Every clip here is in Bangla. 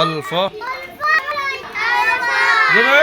অল্প জোরে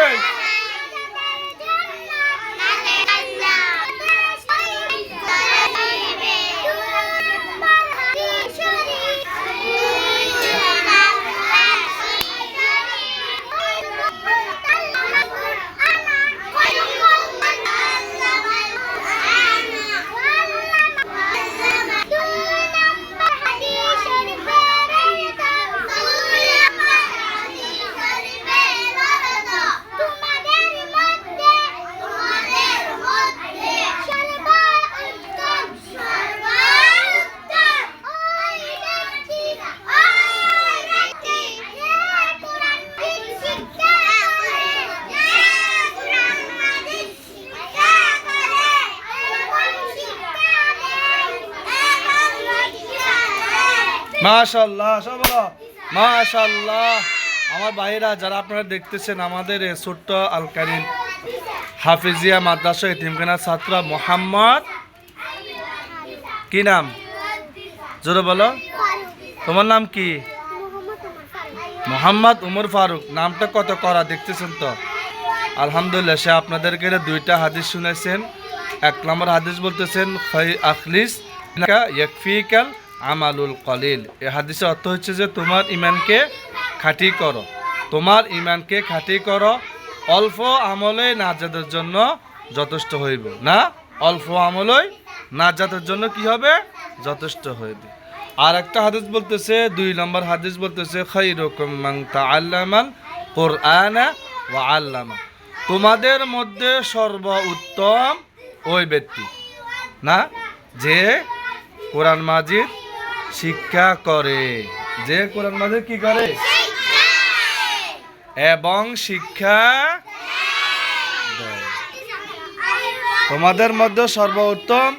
মাশাআল্লাহ, সব বলো মাশাআল্লাহ। আমার ভাইরা যারা আপনারা দেখতেছেন, আমাদের এই ছোট্ট আল কারিম হাফিজিয়া মাদ্রাসা এতিমখানার ছাত্র মোহাম্মদ, কি নাম জোরে বলো, তোমার নাম কি? মোহাম্মদ উমর ফারুক। নামটা কত করা দেখতেছেন তো। আলহামদুলিল্লাহ, সে আপনাদেরকে দুইটা হাদিস শুনেছেন। 1 নম্বর হাদিস বলতেছেন আখলিস ইয়াকফিকাল আমালুল কলিল। এই হাদিসের অর্থ হচ্ছে যে তোমার ইমানকে খাঁটি করো, তোমার ইমানকে খাঁটি করো, অল্প আমলে নাজাতের জন্য যথেষ্ট হইবে না, অল্প আমলই নাজাতের জন্য কি হবে? যথেষ্ট হইবে। আর একটা হাদিস বলতেছে, 2 নম্বর হাদিস বলতেছে খায়রুকুম মান তাআল্লামাল কুরআনা ওয়া আল্লামা। তোমাদের মধ্যে সর্বোত্তম ওই ব্যক্তি না যে কোরআন মাজিদ শিক্ষা করে, যে কোরআন মাজিদ কি করে এবং শিক্ষা দেয়। তোমাদের মধ্যে সর্বোত্তম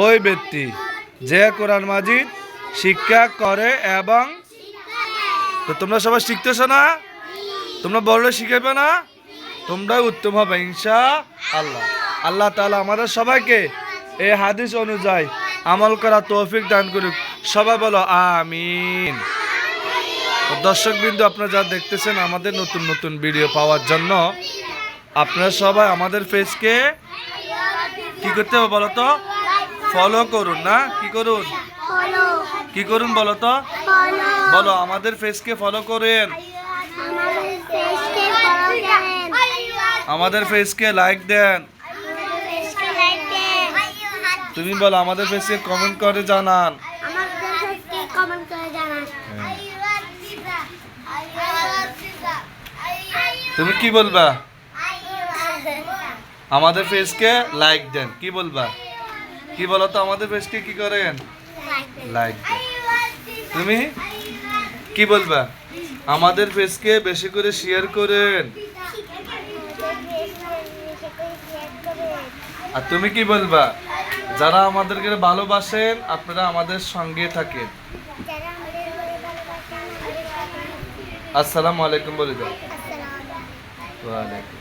ওই ব্যক্তি যে কোরআন মাজিদ শিক্ষা করে এবং, তো তোমরা সবাই শিখতেছো না? তোমরা বললে শিখাইবে না? তোমরাই উত্তম হবে ইনশাআল্লাহ। আল্লাহ তাআলা আমাদের সবাইকে এই হাদিস অনুযায়ী আমল করা তৌফিক দান করুক। সবাই বলো আমিন। দর্শকবৃন্দ, আপনারা যা দেখতেছেন, আমাদের নতুন নতুন ভিডিও পাওয়ার জন্য আপনারা সবাই আমাদের পেজকে কি করতে হবে বলো তো? ফলো করুন। না কি করুন? কি করুন বলো তো? বলো আমাদের পেজকে ফলো করেন, আমাদের পেজকে লাইক দেন। তুমি বলো আমাদের পেজকে কমেন্ট করে জানান। তুমি কি বলবা? আমাদের পেজকে লাইক দেন। কি বলবা? কি বলো তো? আমাদের পেজকে কি করেন? লাইক দেন। তুমি কি বলবা? আমাদের পেজকে বেশি করে শেয়ার করেন। আর তুমি কি বলবা? যারা আমাদেরকে ভালোবাসেন, আপনারা আমাদের সঙ্গে থাকেন। আসসালামু আলাইকুম বলে দাও। ওয়া আলাইকুম।